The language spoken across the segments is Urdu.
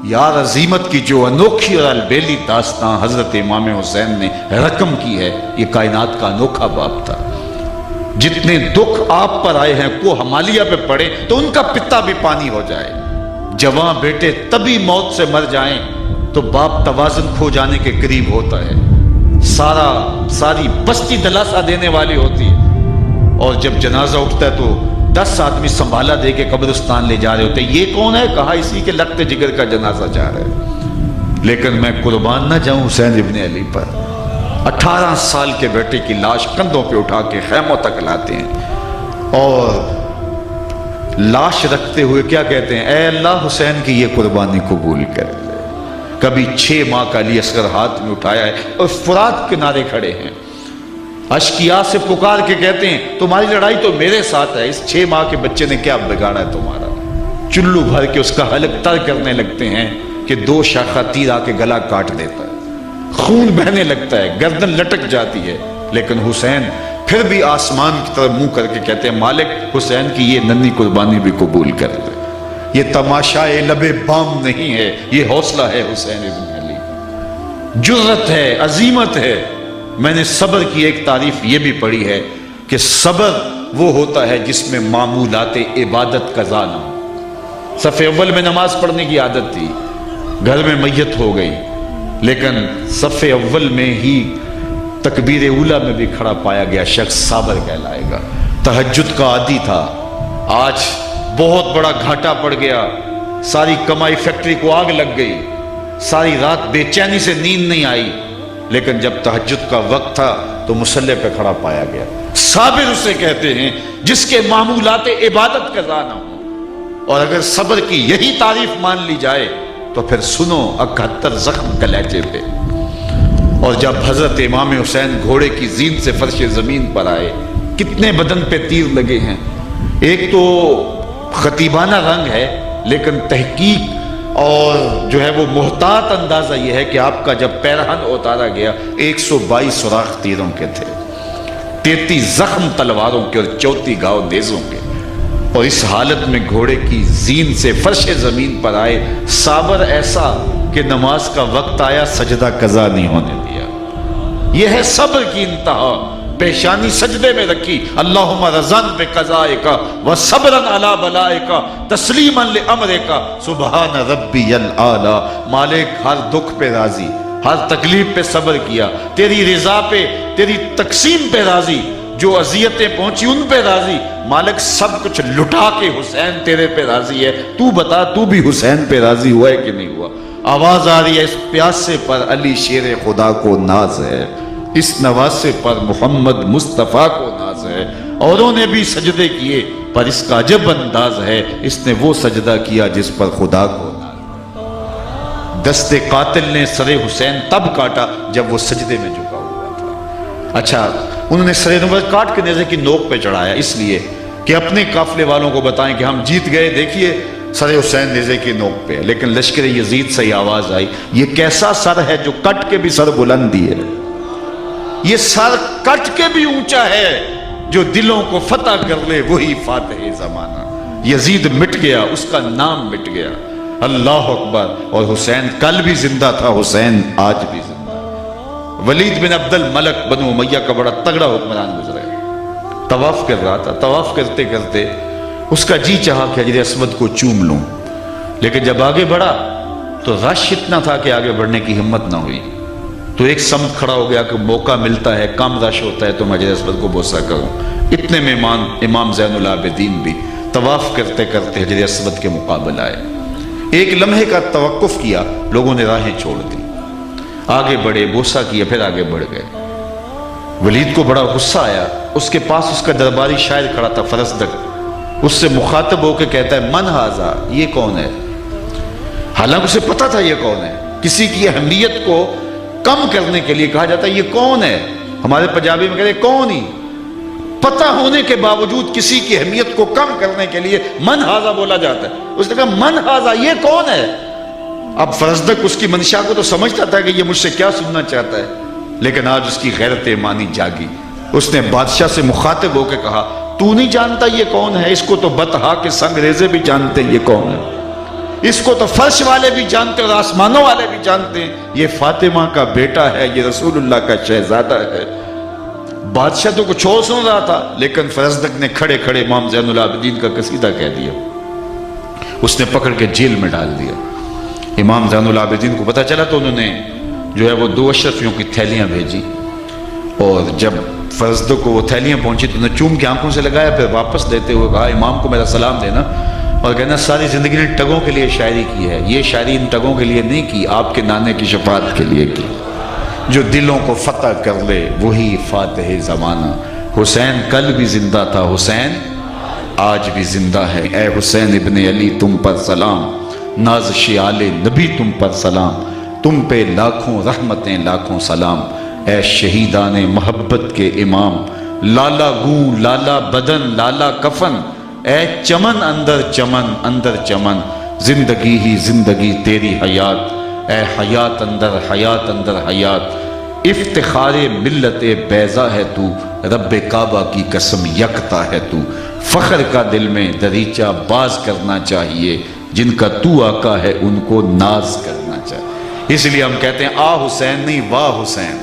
یار عظیمت کی جو انوکھی اور البیلی داستان حضرت امام حسین نے رقم کی ہے، یہ کائنات کا انوکھا باب تھا۔ جتنے دکھ آپ پر آئے ہیں کو ہمالیہ پہ پڑے تو ان کا پتا بھی پانی ہو جائے، جوان بیٹے تبھی موت سے مر جائیں تو باپ توازن کھو جانے کے قریب ہوتا ہے، ساری بستی دلاسا دینے والی ہوتی ہے، اور جب جنازہ اٹھتا ہے تو 10 آدمی سنبھالا دے کے قبرستان لے جا رہے ہوتے ہیں۔ یہ کون ہے؟ کہا اسی کے لگتے جگر کا جنازہ جا رہا ہے۔ لیکن میں قربان نہ جاؤں حسین ابن علی پر۔ 18 سال کے بیٹے کی لاش کندھوں پہ اٹھا کے خیموں تک لاتے ہیں اور لاش رکھتے ہوئے کیا کہتے ہیں؟ اے اللہ حسین کی یہ قربانی قبول کر لے۔ کبھی 6 ماہ کا علی اصغر ہاتھ میں اٹھایا ہے اور فرات کنارے کھڑے ہیں، اشکیا سے پکار کے کہتے ہیں تمہاری لڑائی تو میرے ساتھ ہے، اس 6 ماہ کے بچے نے کیا بگاڑا ہے تمہارا؟ چلو بھر کے اس کا حلق تر کرنے لگتے ہیں کہ 2 شاخہ تیر آ کے گلا کاٹ دیتا ہے، خون بہنے لگتا ہے، گردن لٹک جاتی ہے، لیکن حسین پھر بھی آسمان کی طرف منہ کر کے کہتے ہیں مالک حسین کی یہ ننھی قربانی بھی قبول کر لے۔ یہ تماشائے لب بام نہیں ہے، یہ حوصلہ ہے حسین ابن علی، جرت ہے، عظیمت ہے۔ میں نے صبر کی ایک تعریف یہ بھی پڑھی ہے کہ صبر وہ ہوتا ہے جس میں معمولات عبادت قضا نہ ہو۔ صف اول میں نماز پڑھنے کی عادت تھی، گھر میں میت ہو گئی، لیکن صف اول میں ہی تکبیر اولا میں بھی کھڑا پایا گیا شخص صابر کہلائے گا۔ تہجد کا عادی تھا، آج بہت بڑا گھاٹا پڑ گیا، ساری کمائی فیکٹری کو آگ لگ گئی، ساری رات بے چینی سے نیند نہیں آئی، لیکن جب تہجد کا وقت تھا تو مصلی پہ کھڑا پایا گیا۔ صابر اسے کہتے ہیں جس کے معمولات عبادت قضا نہ ہو۔ اور اگر صبر کی یہی تعریف مان لی جائے تو پھر سنو 71 زخم کلیجے پہ۔ اور جب حضرت امام حسین گھوڑے کی زین سے فرش زمین پر آئے، کتنے بدن پہ تیر لگے ہیں۔ ایک تو خطیبانہ رنگ ہے، لیکن تحقیق اور جو ہے وہ محتاط اندازہ یہ ہے کہ آپ کا جب پیرہن اتارا گیا 122 سوراخ تیروں کے تھے، 33 زخم تلواروں کے اور 34 گھاؤ نیزوں کے، اور اس حالت میں گھوڑے کی زین سے فرش زمین پر آئے، صابر ایسا کہ نماز کا وقت آیا سجدہ قضا نہیں ہونے دیا۔ یہ ہے صبر کی انتہا۔ پیشانی سجدے میں رکھی، اللہم رضن بقضائک و صبرن علی بلائک تسلیما لامرک سبحان ربی الاعلی۔ مالک ہر دکھ پہ راضی، ہر تکلیف پہ صبر کیا، تیری رضا پہ، تیری تقسیم پہ راضی، جو اذیتیں پہنچی ان پہ راضی۔ مالک سب کچھ لٹا کے حسین تیرے پہ راضی ہے، تو بتا تو بھی حسین پہ راضی ہوا ہے کہ نہیں ہوا؟ آواز آ رہی ہے اس پیاسے پر علی شیر خدا کو ناز ہے، اس نواسے پر محمد مصطفیٰ کو ناز ہے۔ اوروں نے بھی سجدے کیے پر اس کا عجب انداز ہے، اس نے وہ سجدہ کیا جس پر خدا کو ناز ہے۔ دست قاتل نے سر حسین تب کاٹا جب وہ سجدے میں جھکا ہوا تھا۔ اچھا، انہوں نے سر نبرد کاٹ کے نیزے کی نوک پہ چڑھایا اس لیے کہ اپنے قافلے والوں کو بتائیں کہ ہم جیت گئے، دیکھیے سر حسین نیزے کی نوک پہ۔ لیکن لشکر یزید سے آواز آئی یہ کیسا سر ہے جو کٹ کے بھی سر بلندی ہے، یہ سر کٹ کے بھی اونچا ہے، جو دلوں کو فتح کر لے وہی فاتح زمانہ۔ یزید مٹ گیا، اس کا نام مٹ گیا، اللہ اکبر۔ اور حسین کل بھی زندہ تھا، حسین آج بھی زندہ ہے۔ ولید بن عبد الملک بنو امیہ کا بڑا تگڑا حکمران گزرا، طواف کر رہا تھا، طواف کرتے کرتے اس کا جی چاہا کہ حجر اسود کو چوم لوں، لیکن جب آگے بڑھا تو رش اتنا تھا کہ آگے بڑھنے کی ہمت نہ ہوئی، تو ایک سمت کھڑا ہو گیا کہ موقع ملتا ہے، کم رش ہوتا ہے تو میں حجر اسود کو بوسہ کروں۔ اتنے میں امام زین العابدین بھی طواف کرتے کرتے حجر اسود کے مقابل آئے، ایک لمحے کا توقف کیا، لوگوں نے راہیں چھوڑ دی، آگے بڑھے، بوسہ کیا، پھر آگے بڑھ گئے۔ ولید کو بڑا غصہ آیا، اس کے پاس اس کا درباری شاعر کھڑا تھا فرزدق، اس سے مخاطب ہو کے کہتا ہے من ھذا، یہ کون ہے؟ حالانکہ اسے پتا تھا یہ کون ہے۔ کسی کی اہمیت کو کم کرنے کے لیے کہا جاتا ہے یہ کون ہے، ہمارے پنجابی میں کہتے ہیں کون ہی، پتہ ہونے کے باوجود کسی کی اہمیت کو کم کرنے کے لیے من ھذا بولا جاتا ہے۔ اس نے کہا من ھذا، یہ کون ہے؟ اب فرزدق اس کی منشا کو تو سمجھتا تھا کہ یہ مجھ سے کیا سننا چاہتا ہے، لیکن آج اس کی غیرت ایمانی جاگی، اس نے بادشاہ سے مخاطب ہو کے کہا تو نہیں جانتا یہ کون ہے؟ اس کو تو بطحا کے سنگ ریزے بھی جانتے یہ کون ہے۔ اس کو تو فرش والے بھی جانتے اور آسمانوں والے بھی جانتے ہیں، یہ فاطمہ کا بیٹا ہے، یہ رسول اللہ کا شہزادہ ہے۔ بادشاہ تو کچھ اور سن رہا تھا، لیکن فرزدق نے کھڑے کھڑے امام زین العابدین کا قصیدہ کہہ دیا، اس نے پکڑ کے جیل میں ڈال دیا۔ امام زین العابدین کو پتہ چلا تو انہوں نے جو ہے وہ 2 اشرفیوں کی تھیلیاں بھیجی، اور جب فرزدق کو وہ تھیلیاں پہنچی تو انہوں نے چوم کے آنکھوں سے لگایا، پھر واپس دیتے ہوئے کہا امام کو میرا سلام دینا، اور کہنا ساری زندگی نے ٹگوں کے لیے شاعری کی ہے، یہ شاعری ان ٹگوں کے لیے نہیں کی، آپ کے نانے کی شفاعت کے لیے کی۔ جو دلوں کو فتح کر لے وہی فاتح زمانہ، حسین کل بھی زندہ تھا، حسین آج بھی زندہ ہے۔ اے حسین ابن علی تم پر سلام، نازش آل نبی تم پر سلام، تم پہ لاکھوں رحمتیں لاکھوں سلام۔ اے شہیدان محبت کے امام، لالا گوں لالا بدن لالا کفن، اے چمن اندر چمن، زندگی ہی زندگی تیری حیات، اے حیات اندر حیات، افتخار ملت بیضا ہے تو، رب کعبہ کی قسم یکتا ہے تو، فخر کا دل میں دریچہ باز کرنا چاہیے، جن کا تو آقا ہے ان کو ناز کرنا چاہیے۔ اس لیے ہم کہتے ہیں آ حسین نہیں واہ حسین،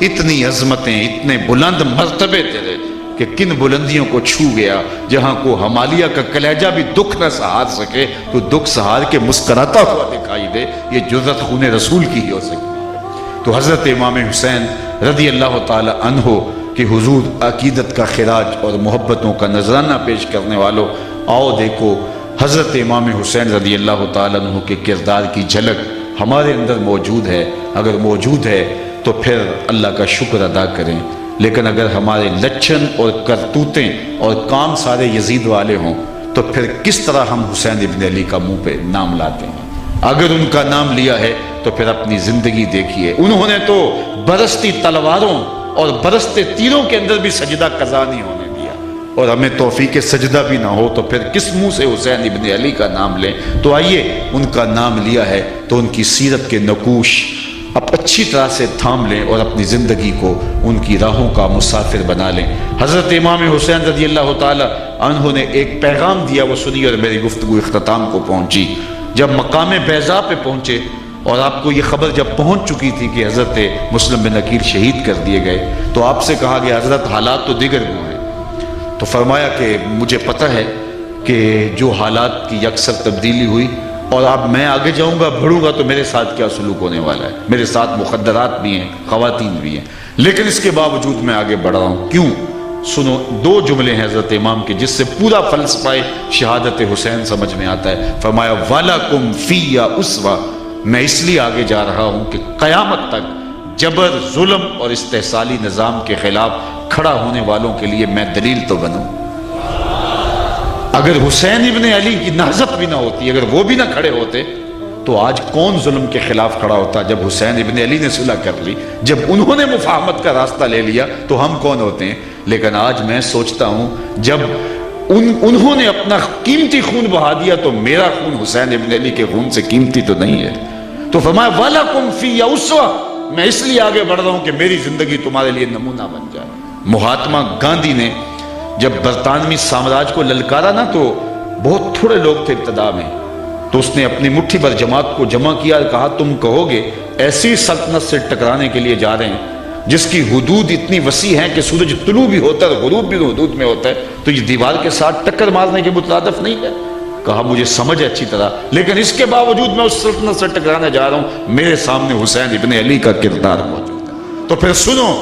اتنی عظمتیں اتنے بلند مرتبے تیرے کہ کن بلندیوں کو چھو گیا، جہاں کو ہمالیہ کا کلیجہ بھی دکھ نہ سہار سکے تو دکھ سہار کے مسکراتا ہوا دکھائی دے، یہ جرأت خون رسول کی ہی ہو سکتی ہے۔ تو حضرت امام حسین رضی اللہ تعالی عنہ کہ حضور عقیدت کا خراج اور محبتوں کا نذرانہ پیش کرنے والوں، آؤ دیکھو حضرت امام حسین رضی اللہ تعالیٰ عنہ کے کردار کی جھلک ہمارے اندر موجود ہے۔ اگر موجود ہے تو پھر اللہ کا شکر ادا کریں، لیکن اگر ہمارے لچھن اور کرتوتیں اور کام سارے یزید والے ہوں تو پھر کس طرح ہم حسین ابن علی کا منہ پہ نام لاتے ہیں؟ اگر ان کا نام لیا ہے تو پھر اپنی زندگی دیکھیے، انہوں نے تو برستی تلواروں اور برستے تیروں کے اندر بھی سجدہ قضا نہیں ہونے دیا، اور ہمیں توفیق سجدہ بھی نہ ہو تو پھر کس منہ سے حسین ابن علی کا نام لیں؟ تو آئیے ان کا نام لیا ہے تو ان کی سیرت کے نقوش اب اچھی طرح سے تھام لیں اور اپنی زندگی کو ان کی راہوں کا مسافر بنا لیں۔ حضرت امام حسین رضی اللہ تعالی عنہ نے ایک پیغام دیا، وہ سنی اور میری گفتگو اختتام کو پہنچی۔ جب مقام بیضا پہ پہنچے اور آپ کو یہ خبر جب پہنچ چکی تھی کہ حضرت مسلم بن عقیل شہید کر دیے گئے تو آپ سے کہا گیا حضرت حالات تو دیگر ہوئے ہیں، تو فرمایا کہ مجھے پتہ ہے کہ جو حالات کی یکسر تبدیلی ہوئی، اور اب میں آگے جاؤں گا بڑھوں گا تو میرے ساتھ کیا سلوک ہونے والا ہے، میرے ساتھ مخدرات بھی ہیں، خواتین بھی ہیں، لیکن اس کے باوجود میں آگے بڑھ رہا ہوں۔ کیوں؟ سنو، 2 جملے ہیں حضرت امام کے جس سے پورا فلسفہ شہادت حسین سمجھ میں آتا ہے۔ فرمایا وَلَكُمْ فِيَّ أُسْوَةٌ، میں اس لیے آگے جا رہا ہوں کہ قیامت تک جبر، ظلم اور استحصالی نظام کے خلاف کھڑا ہونے والوں کے لیے میں دلیل تو بنوں۔ اگر حسین ابن علی کی نہضت بھی نہ ہوتی، اگر وہ بھی نہ کھڑے ہوتے تو آج کون ظلم کے خلاف کھڑا ہوتا؟ جب حسین ابن علی نے صلح کر لی، جب انہوں نے مفاہمت کا راستہ لے لیا تو ہم کون ہوتے ہیں؟ لیکن آج میں سوچتا ہوں جب انہوں نے اپنا قیمتی خون بہا دیا تو میرا خون حسین ابن علی کے خون سے قیمتی تو نہیں ہے۔ تو فرمایا وَلَكُمْ فِيَّ أُسْوَةٌ، میں اس لیے آگے بڑھ رہا ہوں کہ میری زندگی تمہارے لیے نمونہ بن جائے۔ مہاتما گاندھی نے جب برطانوی سامراج کو للکارا نا تو بہت تھوڑے لوگ تھے ابتدا میں، تو اس نے اپنی مٹھی بھر جماعت کو جمع کیا اور کہا تم کہو گے ایسی سلطنت سے ٹکرانے کے لیے جا رہے ہیں جس کی حدود اتنی وسیع ہیں کہ سورج طلوع بھی ہوتا ہے اور غروب بھی حدود میں ہوتا ہے، تو یہ دیوار کے ساتھ ٹکر مارنے کے مترادف نہیں ہے؟ کہا مجھے سمجھ ہے اچھی طرح، لیکن اس کے باوجود میں اس سلطنت سے ٹکرانے جا رہا ہوں، میرے سامنے حسین ابن علی کا کردار موجود ہے۔ تو پھر سنو،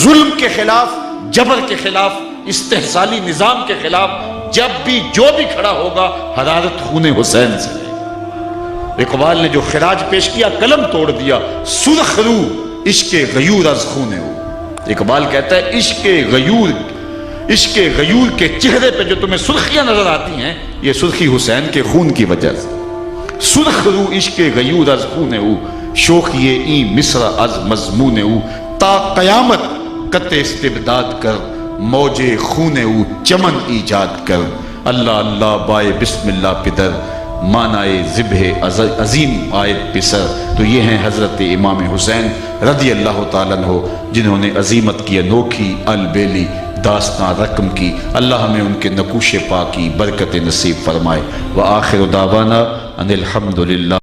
ظلم کے خلاف، جبر کے خلاف، استحصالی نظام کے خلاف جب بھی جو بھی کھڑا ہوگا حرارت خون حسین سے۔ اقبال نے جو خراج پیش کیا، قلم توڑ دیا، سرخ رو عشق غیور از خون ہو۔ اقبال کہتا ہے عشق غیور کے چہرے پہ جو تمہیں سرخیاں نظر آتی ہیں، یہ سرخی حسین کے خون کی وجہ سے۔ سرخ رو عشق غیور از خون ہو، شوخی این مصر از مضمون ہو، تا قیامت قط استبداد کر، موج خون او چمن ایجاد کر، اللہ اللہ بائے بسم اللہ پدر، مانائے ذبح عظیم آئے پسر۔ تو یہ ہیں حضرت امام حسین رضی اللہ تعالیٰ عنہ، جنہوں نے عظیمت کی انوکھی البیلی داستان رقم کی، اللہ ہمیں ان کے نقوش پا کی برکت نصیب فرمائے۔ وآخر دعوانا ان الحمدللہ۔